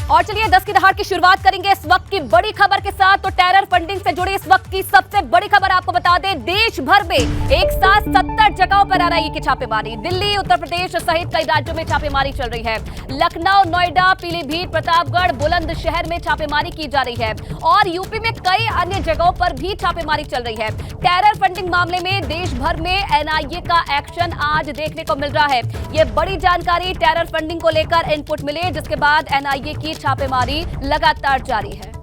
और चलिए 10 की दहाड़ की शुरुआत करेंगे इस वक्त की बड़ी खबर के साथ। तो टेरर फंडिंग से जुड़ी इस वक्त की सबसे बड़ी खबर आपको बता दें, देश भर में एक साथ 70 जगहों पर एनआईए की छापेमारी। दिल्ली, उत्तर प्रदेश सहित कई राज्यों में छापेमारी चल रही है। लखनऊ, नोएडा, पीलीभीत, प्रतापगढ़, बुलंदशहर में छापेमारी की जा रही है और यूपी में कई अन्य जगहों पर भी छापेमारी चल रही है। टेरर फंडिंग मामले में देश भर में एनआईए का एक्शन आज देखने को मिल रहा है। ये बड़ी जानकारी, टेरर फंडिंग को लेकर इनपुट मिले जिसके बाद एनआईए की छापेमारी लगातार जारी है।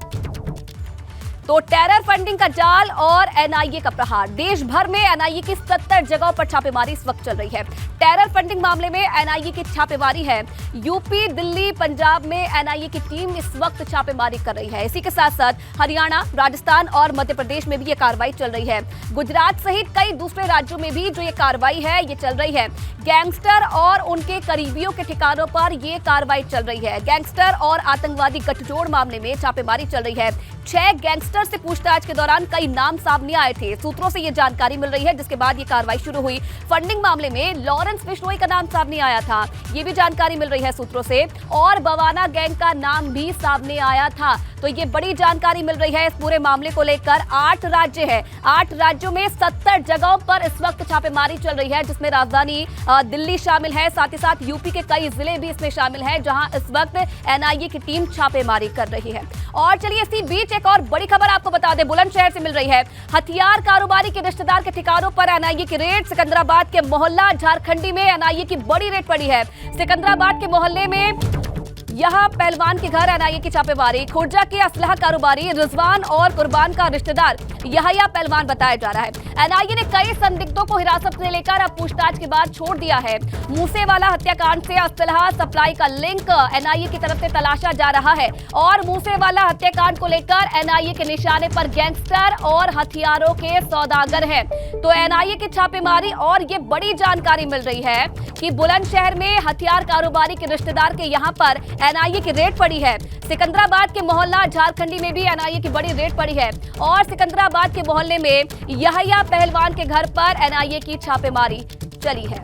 तो टेरर फंडिंग का जाल और एनआईए का प्रहार, देश भर में एनआईए की 70 जगहों पर छापेमारी इस वक्त चल रही है। टेरर फंडिंग मामले में एनआईए की छापेमारी है। यूपी, दिल्ली, पंजाब में एनआईए की टीम इस वक्त छापेमारी कर रही है। इसी के साथ साथ हरियाणा, राजस्थान और मध्य प्रदेश में भी ये कार्रवाई चल रही है। गुजरात सहित कई दूसरे राज्यों में भी जो ये कार्रवाई है ये चल रही है। गैंगस्टर और उनके करीबियों के ठिकानों पर ये कार्रवाई चल रही है। गैंगस्टर और आतंकवादी गठजोड़ मामले में छापेमारी चल रही है। 6 गैंगस्टर से पूछताछ के दौरान कई नाम सामने आए थे। सूत्रों से ये जानकारी मिल रही है जिसके बाद ये कार्रवाई शुरू हुई। फंडिंग मामले में लॉरेंस बिश्नोई का नाम सामने आया था, ये भी जानकारी मिल रही है सूत्रों से, और बवाना गैंग का नाम भी सामने आया था। तो ये बड़ी जानकारी मिल रही है इस पूरे मामले को लेकर। 8 राज्य है, 8 राज्यों में 70 जगहों पर इस वक्त छापेमारी चल रही है जिसमें राजधानी दिल्ली शामिल है। साथ ही साथ यूपी के कई जिले भी इसमें शामिल हैं जहां इस वक्त एनआईए की टीम छापेमारी कर रही है। और चलिए इसी बीच एक और बड़ी खबर आपको बता दें, बुलंदशहर से मिल रही है। हथियार कारोबारी के रिश्तेदार के ठिकानों पर एनआईए की रेड। सिकंदराबाद के मोहल्ला झारखंडी में एनआईए की बड़ी रेड पड़ी है। सिकंदराबाद के मोहल्ले में यहां पहलवान के घर एनआईए की छापेमारी। खुर्जा के असलहा कारोबारी रिजवान और कुर्बान का रिश्तेदार यहया पहलवान बताया जा रहा है। एनआईए ने कई संदिग्धों को हिरासत में लेकर अब पूछताछ के बाद छोड़ दिया है। मूसेवाला हत्याकांड से असलहा सप्लाई का लिंक एनआईए की तरफ से तलाशा जा रहा है और मूसेवाला हत्याकांड को लेकर एनआईए के निशाने पर गैंगस्टर और हथियारों के सौदागर हैं। तो एनआईए की छापेमारी और ये बड़ी जानकारी मिल रही है कि बुलंदशहर में हथियार कारोबारी के रिश्तेदार के यहां पर एनआईए की रेड पड़ी है। सिकंदराबाद के मोहल्ला झारखंडी में भी एनआईए की बड़ी रेड पड़ी है और सिकंदराबाद के मोहल्ले में यहया पहलवान के घर पर एनआईए की छापेमारी चली है।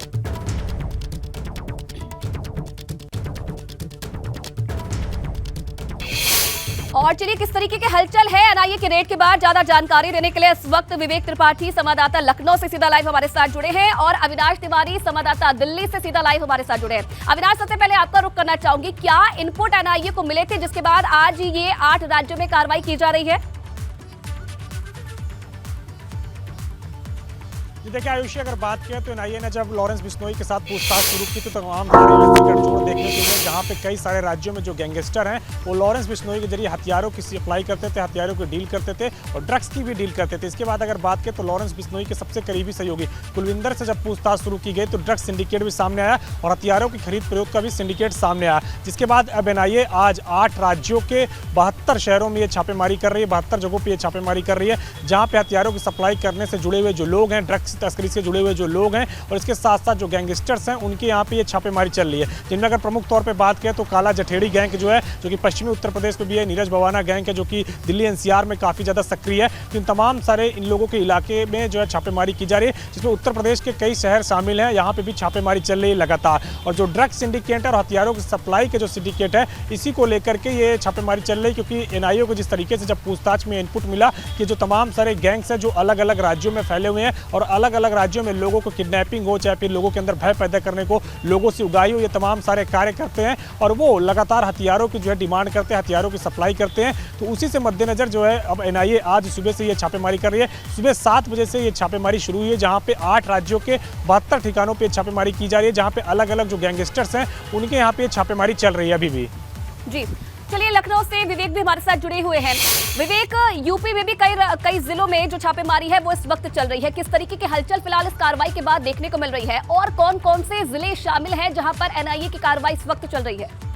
और चलिए किस तरीके की हलचल है एनआईए के रेड के बाद, ज्यादा जानकारी देने के लिए इस वक्त विवेक त्रिपाठी संवाददाता लखनऊ से सीधा लाइव हमारे साथ जुड़े हैं और अविनाश तिवारी संवाददाता दिल्ली से सीधा लाइव हमारे साथ जुड़े हैं। अविनाश, सबसे पहले आपका रुख करना चाहूंगी, क्या इनपुट एनआईए को मिले थे जिसके बाद आज ये 8 राज्यों में कार्रवाई की जा रही है? देखिए आयुषी, अगर बात करें तो एनआईए ने जब लॉरेंस बिश्नोई के साथ पूछताछ शुरू की तो तमाम सारे गठजोड़ देखने को मिले जहां पे कई सारे राज्यों में जो गैंगस्टर हैं वो लॉरेंस बिश्नोई के जरिए हथियारों की सप्लाई करते थे, हथियारों की डील करते थे और ड्रग्स की भी डील करते थे। इसके बाद अगर बात करें तो लॉरेंस बिश्नोई के सबसे करीबी सहयोगी कुलविंदर से जब पूछताछ शुरू की गई तो ड्रग्स सिंडिकेट भी सामने आया और हथियारों की खरीद प्रयोग का भी सिंडिकेट सामने आया, जिसके बाद अब एनआईए आज 8 राज्यों के 72 शहरों में ये छापेमारी कर रही है, 72 जगहों पर ये छापेमारी कर रही है जहाँ पे हथियारों की सप्लाई करने से जुड़े हुए जो लोग हैं, ड्रग्स तस्करी से जुड़े हुए जो लोग हैं और इसके साथ साथ जो गैंगस्टर्स हैं उनके यहाँ पे ये छापेमारी चल रही है। जिनमें अगर प्रमुख तौर पे बात करें तो काला जठेड़ी गैंग जो है जो कि पश्चिमी उत्तर प्रदेश में भी है, नीरज बवाना गैंग है जो कि दिल्ली एनसीआर में काफ़ी ज़्यादा सक्रिय है। तो इन तमाम सारे इन लोगों के इलाके में जो है छापेमारी की जा रही है जिसमें उत्तर प्रदेश के कई शहर शामिल हैं, यहाँ पर भी छापेमारी चल रही है लगातार। और जो ड्रग्स सिंडिकेट है और हथियारों की सप्लाई के जो सिंडिकेट है इसी को लेकर के ये छापेमारी चल रही है, क्योंकि एनआईए को जिस तरीके से जब पूछताछ में इनपुट मिला कि जो तमाम सारे गैंग्स हैं जो अलग अलग राज्यों में फैले हुए हैं और अलग अलग राज्यों में लोगों को किडनैपिंग हो चाहे फिर लोगों के अंदर भय पैदा करने को, लोगों से उगाही हो, ये तमाम सारे कार्य करते हैं और वो लगातार हथियारों की जो है डिमांड करते हैं, हथियारों की सप्लाई करते हैं। तो उसी से मद्देनजर जो है अब एनआईए आज सुबह से ये छापेमारी कर रही है। सुबह 7 बजे से ये छापेमारी शुरू हुई है जहाँ पे 8 राज्यों के 72 ठिकानों पर छापेमारी की जा रही है जहाँ पे अलग अलग जो गैंगस्टर्स हैं उनके यहाँ पे छापेमारी चल रही है अभी भी। जी चलिए, लखनऊ से विवेक भी हमारे साथ जुड़े हुए हैं। विवेक, यूपी में भी कई जिलों में जो छापेमारी है वो इस वक्त चल रही है, किस तरीके की हलचल फिलहाल इस कार्रवाई के बाद देखने को मिल रही है और कौन कौन से जिले शामिल हैं जहां पर एनआईए की कार्रवाई इस वक्त चल रही है?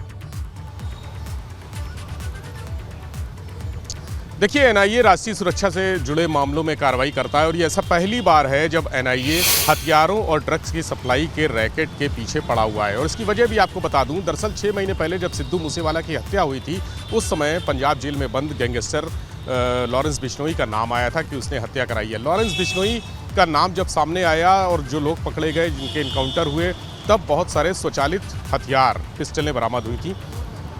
देखिए, एनआईए राष्ट्रीय सुरक्षा से जुड़े मामलों में कार्रवाई करता है और ये ऐसा पहली बार है जब एनआईए हथियारों और ड्रग्स की सप्लाई के रैकेट के पीछे पड़ा हुआ है। और इसकी वजह भी आपको बता दूं, दरअसल 6 महीने पहले जब सिद्धू मूसेवाला की हत्या हुई थी उस समय पंजाब जेल में बंद गैंगस्टर लॉरेंस बिश्नोई का नाम आया था कि उसने हत्या कराई है। लॉरेंस बिश्नोई का नाम जब सामने आया और जो लोग पकड़े गए, जिनके इनकाउंटर हुए, तब बहुत सारे स्वचालित हथियार, पिस्टलें बरामद हुई थी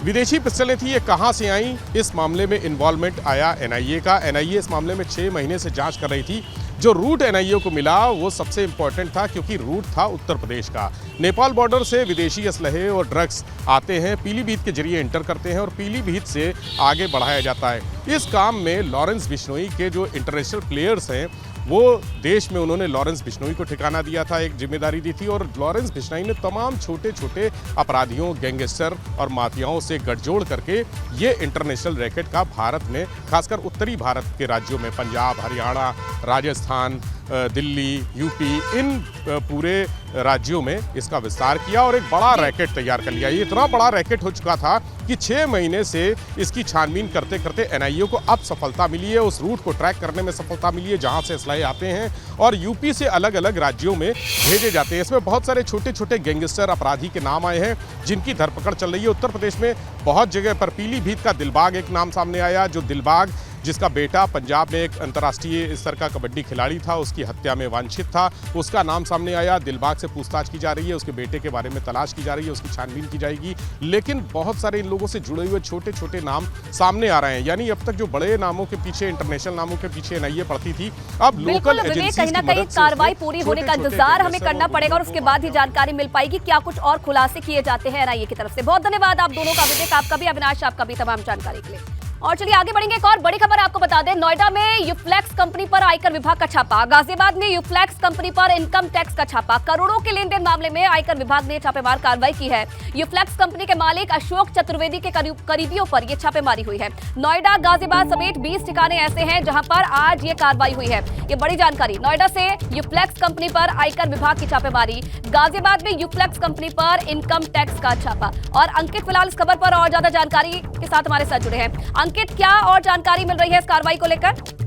विदेशी पिस्टलें थी, ये कहां से आई, इस मामले में इन्वॉल्वमेंट आया एनआईए का। एनआईए इस मामले में 6 महीने से जांच कर रही थी। जो रूट एनआईए को मिला वो सबसे इंपॉर्टेंट था, क्योंकि रूट था उत्तर प्रदेश का। नेपाल बॉर्डर से विदेशी असलहे और ड्रग्स आते हैं, पीलीभीत के जरिए एंटर करते हैं और पीलीभीत से आगे बढ़ाया जाता है। इस काम में लॉरेंस बिश्नोई के जो इंटरनेशनल प्लेयर्स हैं, वो देश में उन्होंने लॉरेंस बिश्नोई को ठिकाना दिया था, एक जिम्मेदारी दी थी। और लॉरेंस बिश्नोई ने तमाम छोटे छोटे अपराधियों, गैंगस्टर और माफियाओं से गठजोड़ करके ये इंटरनेशनल रैकेट का भारत में, खासकर उत्तरी भारत के राज्यों में, पंजाब, हरियाणा, राजस्थान, दिल्ली, यूपी, इन पूरे राज्यों में इसका विस्तार किया और एक बड़ा रैकेट तैयार कर लिया। ये इतना बड़ा रैकेट हो चुका था कि 6 महीने से इसकी छानबीन करते करते एनआईए को अब सफलता मिली है, उस रूट को ट्रैक करने में सफलता मिली है जहां से असलहे आते हैं और यूपी से अलग अलग राज्यों में भेजे जाते हैं। इसमें बहुत सारे छोटे छोटे गैंगस्टर अपराधी के नाम आए हैं जिनकी धरपकड़ चल रही है। उत्तर प्रदेश में बहुत जगह पर पीलीभीत का दिलबाग एक नाम सामने आया, जो दिलबाग जिसका बेटा पंजाब में एक अंतर्राष्ट्रीय स्तर का कबड्डी खिलाड़ी था, उसकी हत्या में वांछित था, उसका नाम सामने आया। दिलबाग से पूछताछ की जा रही है, उसके बेटे के बारे में तलाश की जा रही है, उसकी छानबीन की जाएगी। लेकिन बहुत सारे इन लोगों से जुड़े हुए छोटे छोटे नाम सामने आ रहे हैं। यानी अब तक जो बड़े नामों के पीछे, इंटरनेशनल नामों के पीछे एनआईए पड़ती थी, अब लोकल एजेंसीज कहीं ना कहीं कार्रवाई पूरी होने का इंतजार हमें करना पड़ेगा और उसके बाद ही जानकारी मिल पाएगी क्या कुछ और खुलासे किए जाते हैं एनआईए की तरफ से। बहुत धन्यवाद आप दोनों का, विवेक आपका भी, अविनाश आपका भी, तमाम जानकारी के लिए। और चलिए आगे बढ़ेंगे। एक और बड़ी खबर आपको बता दें, नोएडा में यूफ्लेक्स कंपनी पर आयकर विभाग का छापा, गाजियाबाद में यूफ्लेक्स कंपनी पर इनकम टैक्स का छापा। करोड़ों के लेन देन मामले में आयकर विभाग ने छापेमार कार्रवाई की है। यूफ्लेक्स कंपनी के मालिक अशोक चतुर्वेदी के करीबियों पर यह छापेमारी हुई है। नोएडा, गाजियाबाद समेत 20 ठिकाने ऐसे हैं जहां पर आज ये कार्रवाई हुई है। ये बड़ी जानकारी, नोएडा से यूफ्लेक्स कंपनी पर आयकर विभाग की छापेमारी, गाजियाबाद में यूफ्लेक्स कंपनी पर इनकम टैक्स का छापा। और अंकित फिलहाल इस खबर पर और ज्यादा जानकारी के साथ हमारे साथ जुड़े हैं। अंकित, क्या और जानकारी मिल रही है इस कार्रवाई को लेकर?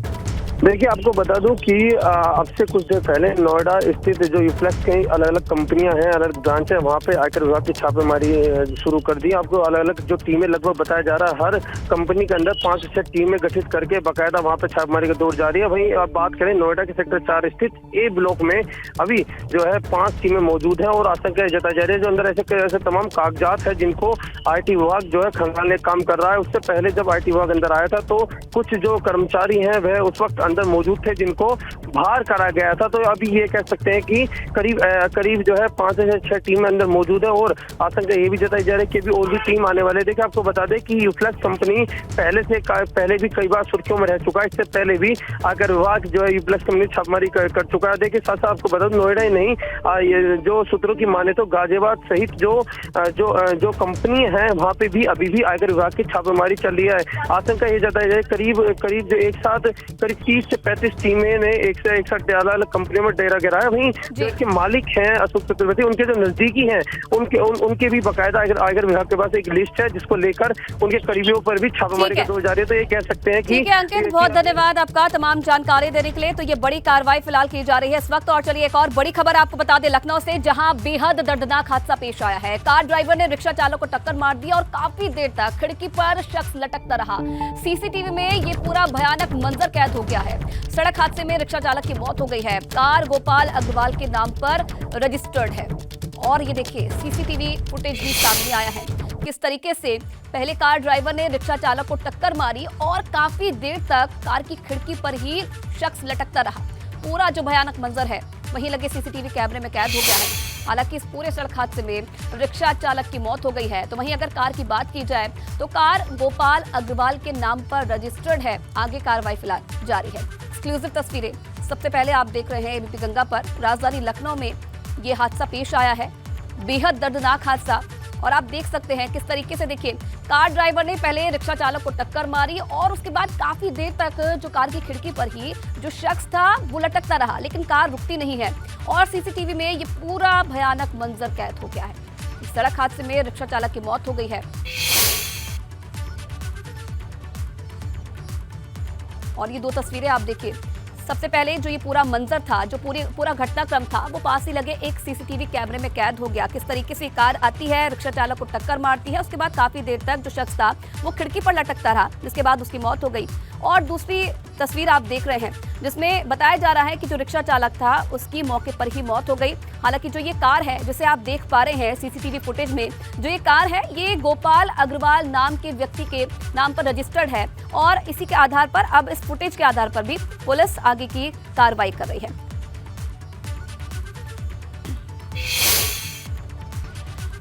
देखिए, आपको बता दूं कि अब से कुछ देर पहले नोएडा स्थित जो यूफ्लेक्स की अलग अलग कंपनियां हैं, अलग अलग ब्रांच है, वहां पे आयकर विभाग की छापेमारी शुरू कर दी। आपको अलग अलग जो टीमें लगभग बताया जा रहा है, हर कंपनी के अंदर 5 से 6 टीमें गठित करके बाकायदा वहां पे छापेमारी का दौर जारी है। वहीं आप बात करें नोएडा के सेक्टर 4 स्थित ए ब्लॉक में अभी जो है 5 टीमें मौजूद है और आशंका जताई जा रही है जो अंदर ऐसे तमाम कागजात है जिनको आईटी विभाग जो है खंगालने काम कर रहा है। उससे पहले जब आईटी विभाग अंदर आया था तो कुछ जो कर्मचारी हैं वह उस वक्त अंदर मौजूद थे जिनको बाहर करा गया था। तो अभी ये कह सकते हैं कि करीब जो है 5 से 6 टीमें अंदर मौजूद है और आशंका ये भी जताई जा रही है कि अभी और भी टीम आने वाले। देखिए, आपको बता दें कि यूफ्लेक्स कंपनी पहले भी कई बार सुर्खियों में रह चुका है। इससे पहले भी आयकर विभाग जो है यूफ्लेक्स कंपनी छापेमारी कर चुका है। देखिए, साथ साथ आपको बता दें नोएडा ही नहीं, जो सूत्रों की माने तो गाजियाबाद सहित जो कंपनी है वहाँ पे भी अभी भी आयकर विभाग की छापेमारी चल रही है। आशंका ये जताई जा रही है करीब जो एक साथ करीब 30 से 35 टीमें ने एक से एक साथ अलग अलग कंपनियों में डेरा गिराया। वहीं जो इसके मालिक हैं अशोक चतुर्वेदी, उनके जो नजदीकी हैं उनके भी बाकायदा आयकर विभाग के पास एक लिस्ट है जिसको लेकर उनके करीबियों पर भी छापेमारी का दौर जारी है। तो ये कह सकते हैं कि अंकित, बहुत धन्यवाद आपका तमाम जानकारी देने के लिए। तो ये बड़ी कार्रवाई फिलहाल की जा रही है इस वक्त। और चलिए एक और बड़ी खबर आपको बता दें, लखनऊ से, जहां बेहद दर्दनाक हादसा पेश आया है। कार ड्राइवर ने रिक्शा चालक को टक्कर मार दी और काफी देर तक खिड़की पर शख्स लटकता रहा। सीसीटीवी में ये पूरा भयानक मंजर कैद हो गया है। सड़क हादसे में रिक्शा चालक की मौत हो गई है। कार गोपाल अग्रवाल के नाम पर रजिस्टर्ड है। और ये देखिए, सीसीटीवी फुटेज भी सामने आया है किस तरीके से पहले कार ड्राइवर ने रिक्शा चालक को टक्कर मारी और काफी देर तक कार की खिड़की पर ही शख्स लटकता रहा। पूरा जो भयानक मंजर है वहीं लगे सीसीटीवी कैमरे में कैद हो गया है। हालांकि इस पूरे सड़क हादसे में रिक्शा चालक की मौत हो गई है। तो वहीं अगर कार की बात की जाए तो कार गोपाल अग्रवाल के नाम पर रजिस्टर्ड है। आगे कार्रवाई फिलहाल जारी है। एक्सक्लूसिव तस्वीरें सबसे पहले आप देख रहे हैं एबीपी गंगा पर। राजधानी लखनऊ में ये हादसा पेश आया है, बेहद दर्दनाक हादसा। और आप देख सकते हैं किस तरीके से, देखिए, कार ड्राइवर ने पहले रिक्शा चालक को टक्कर मारी और उसके बाद काफी देर तक जो कार की खिड़की पर ही जो शख्स था वो लटकता रहा, लेकिन कार रुकती नहीं है। और सीसीटीवी में ये पूरा भयानक मंजर कैद हो गया है। इस सड़क हादसे में रिक्शा चालक की मौत हो गई है। और ये 2 तस्वीरें आप देखिए, सबसे पहले जो ये पूरा मंजर था, जो पूरा घटनाक्रम था, वो पास ही लगे एक सीसीटीवी कैमरे में कैद हो गया। किस तरीके से कार आती है, रिक्शा चालक को टक्कर मारती है, उसके बाद काफी देर तक जो शख्स था वो खिड़की पर लटकता रहा, जिसके बाद उसकी मौत हो गई। और दूसरी तस्वीर आप देख रहे हैं जिसमें बताया जा रहा है कि जो रिक्शा चालक था उसकी मौके पर ही मौत हो गई। हालांकि जो ये कार है जिसे आप देख पा रहे हैं सीसीटीवी फुटेज में, जो ये कार है ये गोपाल अग्रवाल नाम के व्यक्ति के नाम पर रजिस्टर्ड है और इसी के आधार पर अब इस फुटेज के आधार पर भी पुलिस आगे की कार्रवाई कर रही है।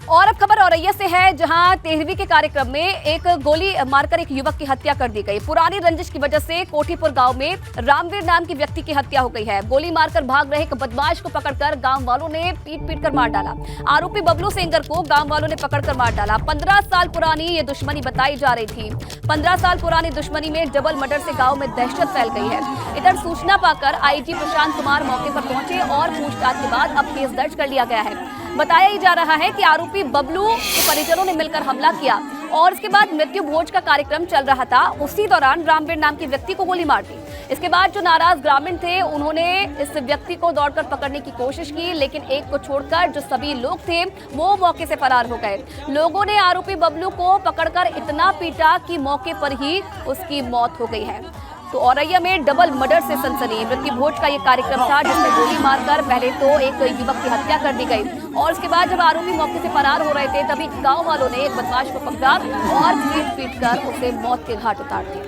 और अब खबर औरैया से है, जहां 13वीं के कार्यक्रम में एक गोली मारकर एक युवक की हत्या कर दी गई। पुरानी रंजिश की वजह से कोठीपुर गांव में रामवीर नाम की व्यक्ति की हत्या हो गई है। गोली मारकर भाग रहे एक बदमाश को पकड़कर गांव वालों ने पीट कर मार डाला। आरोपी बबलू सेंगर को गांव वालों ने पकड़कर मार डाला। 15 साल पुरानी ये दुश्मनी बताई जा रही थी। 15 साल पुरानी दुश्मनी में डबल मर्डर से गाँव में दहशत फैल गई है। इधर सूचना पाकर आईजी प्रशांत कुमार मौके पर पहुंचे और पूछताछ के बाद अब केस दर्ज कर लिया गया है। बताया ही जा रहा है कि आरोपी बबलू के परिजनों ने मिलकर हमला किया और इसके बाद मृत्यु भोज का कार्यक्रम चल रहा था। उसी दौरान रामवीर नाम के व्यक्ति को गोली मार दी। इसके बाद जो नाराज ग्रामीण थे उन्होंने इस व्यक्ति को दौड़कर पकड़ने की कोशिश की, लेकिन एक को छोड़कर जो सभी लोग थे वो मौके से फरार हो गए। लोगों ने आरोपी बबलू को पकड़कर इतना पीटा कि मौके पर ही उसकी मौत हो गई है। तो औरैया में डबल मर्डर से सनसनी। मृत्यु भोज का ये कार्यक्रम था जिसमें गोली मारकर पहले तो एक युवक की हत्या कर दी गई और उसके बाद जब आरोपी मौके से फरार हो रहे थे तभी गांव वालों ने एक बदमाश को पकड़ा और पीट कर उसे मौत के घाट उतार दिया।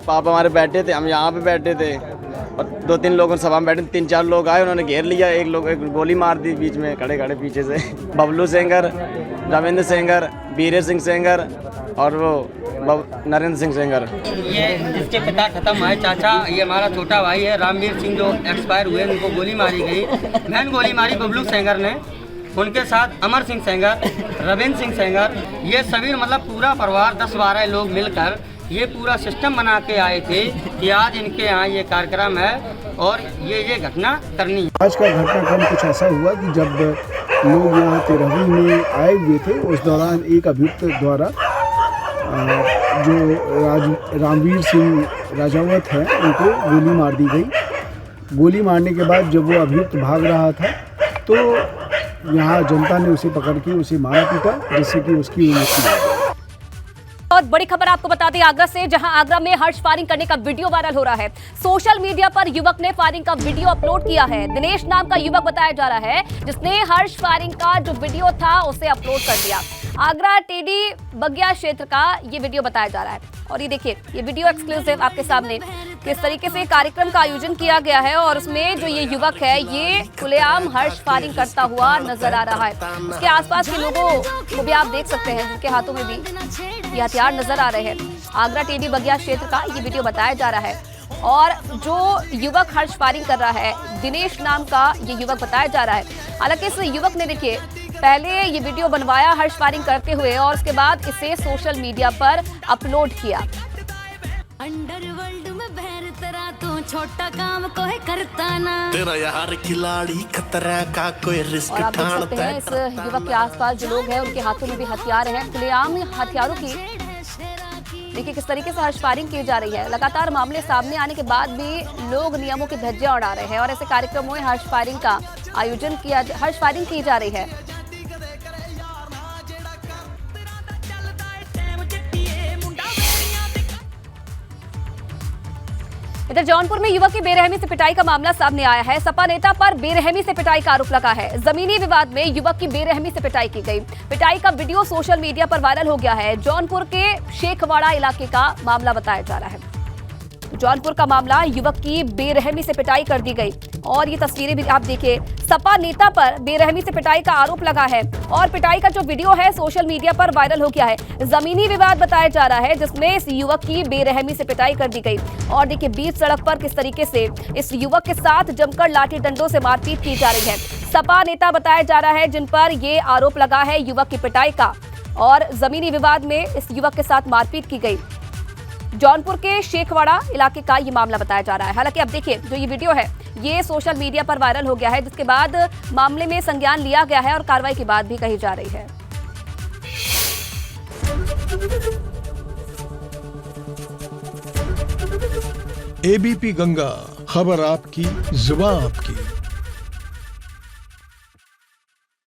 पापा हमारे बैठे थे, हम यहाँ पे बैठे थे और 2-3 लोग सभा में बैठे, 3-4 लोग आए, उन्होंने घेर लिया। एक गोली मार दी बीच में खड़े खड़े पीछे से। बबलू सेंगर, रविंद्र सेंगर, वीर सिंह सेंगर और वो नरेंद्र सिंह सेंगर। ये जिसके पिता खत्म है चाचा, ये हमारा छोटा भाई है रामवीर सिंह जो एक्सपायर हुए, उनको गोली मारी गई। मैंने गोली मारी बबलू सेंगर ने, उनके साथ अमर सिंह सेंगर, रविंद्र सिंह सेंगर, ये सभी मतलब पूरा परिवार 10-12 लोग मिलकर ये पूरा सिस्टम बना के आए थे कि आज इनके यहाँ ये कार्यक्रम है और ये घटना करनी है। आज का घटनाक्रम कुछ ऐसा हुआ कि जब लोग यहाँ 13वीं में आए हुए थे उस दौरान एक अभियुक्त द्वारा जो रामवीर सिंह राजावत है उनको गोली मार दी गई। गोली मारने के बाद जब वो अभियुक्त भाग रहा था तो यहाँ जनता ने उसे पकड़ के उसे मारा पीटा, जिससे कि उसकी मृत्यु हो गई। बहुत बड़ी खबर आपको बता दें आगरा से, जहां आगरा में हर्ष फायरिंग करने का वीडियो वायरल हो रहा है। सोशल मीडिया पर युवक ने फायरिंग का वीडियो अपलोड किया है। दिनेश नाम का युवक बताया जा रहा है जिसने हर्ष फायरिंग का जो वीडियो था उसे अपलोड कर दिया। आगरा टेडी बगिया क्षेत्र का ये वीडियो बताया जा रहा है और ये देखिए ये वीडियो एक्सक्लूसिव आपके सामने किस तरीके से कार्यक्रम का आयोजन किया गया है और उसमें जो ये युवक है ये खुलेआम हर्ष फायरिंग करता हुआ नजर आ रहा है। उसके आसपास के लोगों को भी आप देख सकते हैं जिनके हाथों में भी ये हथियार नजर आ रहे हैं। आगरा टेडी बगिया क्षेत्र का ये वीडियो बताया जा रहा है और जो युवक हर्ष फायरिंग कर रहा है दिनेश नाम का ये युवक बताया जा रहा है। हालांकि इस युवक ने देखिए पहले ये वीडियो बनवाया हर्ष फायरिंग करते हुए और उसके बाद इसे सोशल मीडिया पर अपलोड किया। अंडरवर्ल्ड में बहर तेरा तू छोटा काम कोई करता ना, तेरा यार खिलाड़ी खतरा का कोई रिस्क ठानता। और आप देख सकते हैं इस युवक के आसपास जो लोग हैं उनके हाथों में भी हथियार हैं। खुलेआम हथियारों की देखिए किस तरीके से हर्ष फायरिंग की जा रही है। लगातार मामले सामने आने के बाद भी लोग नियमों की धज्जियां उड़ा रहे हैं और ऐसे कार्यक्रमों में हर्ष फायरिंग की जा रही है। इधर जौनपुर में युवक की बेरहमी से पिटाई का मामला सामने आया है। सपा नेता पर बेरहमी से पिटाई का आरोप लगा है। जमीनी विवाद में युवक की बेरहमी से पिटाई की गई। पिटाई का वीडियो सोशल मीडिया पर वायरल हो गया है। जौनपुर के शेखवाड़ा इलाके का मामला बताया जा रहा है। जौनपुर का मामला, युवक की बेरहमी से पिटाई कर दी गई और ये तस्वीरें भी आप देखिए। सपा नेता पर बेरहमी से पिटाई का आरोप लगा है और पिटाई का जो वीडियो है सोशल मीडिया पर वायरल हो गया है। जमीनी विवाद बताया जा रहा है जिसमें इस युवक की बेरहमी से पिटाई कर दी गई और देखिए बीच सड़क पर किस तरीके से इस युवक के साथ जमकर लाठी डंडों से मारपीट की जा रही है। सपा नेता बताया जा रहा है जिन पर ये आरोप लगा है युवक की पिटाई का और जमीनी विवाद में इस युवक के साथ मारपीट की गई। जौनपुर के शेखवाड़ा इलाके का ये मामला बताया जा रहा है। हालांकि अब देखिए जो ये वीडियो है ये सोशल मीडिया पर वायरल हो गया है जिसके बाद मामले में संज्ञान लिया गया है और कार्रवाई की बात भी कही जा रही है। एबीपी गंगा, खबर आपकी, जुबान आपकी।